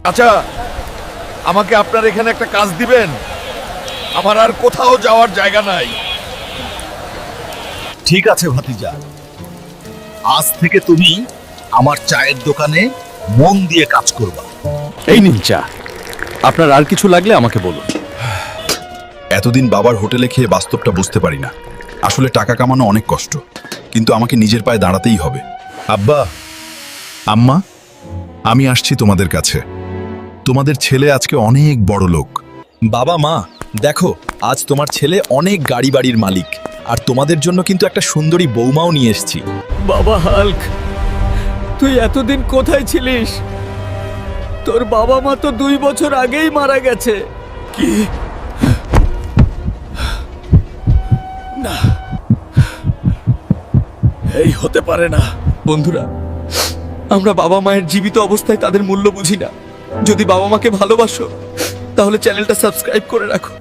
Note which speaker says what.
Speaker 1: আচ্ছা, আমাকে আপনার এখানে একটা কাজ দিবেন? আমার আর কোথাও যাওয়ার জায়গা নাই।
Speaker 2: ঠিক আছে ভাতিজা, আজ থেকে তুমি আমার চায়ের দোকানে মন দিয়ে কাজ করবা।
Speaker 3: এই নিন চা। আপনার আর কিছু লাগলে আমাকে বলুন।
Speaker 4: এতদিন বাবার হোটেলে খেয়ে বাস্তবটা বুঝতে পারি না। আসলে টাকা কামানো অনেক কষ্ট, কিন্তু আমাকে নিজের পায়ে দাঁড়াতেই হবে। আব্বা, আম্মা, আমি আসছি তোমাদের কাছে। তোমাদের ছেলে আজকে অনেক বড় লোক।
Speaker 2: বাবা মা, দেখো আজ তোমার ছেলে অনেক গাড়ি বাড়ির মালিক, আর তোমাদের জন্য কিন্তু একটা সুন্দরী বৌমাও নিয়ে এসেছি।
Speaker 3: বাবা হাল্ক, তুই এতদিন কোথায় ছিলিস? তোর বাবা মা তো 2 বছর আগেই মারা গেছে।
Speaker 1: কি? না, এই হতে পারে না।
Speaker 3: বন্ধুরা, আমরা বাবা মায়ের জীবিত অবস্থায় তাদের মূল্য বুঝি না। যদি বাবা মাকে ভালোবাসো তাহলে চ্যানেলটা সাবস্ক্রাইব করে রাখো।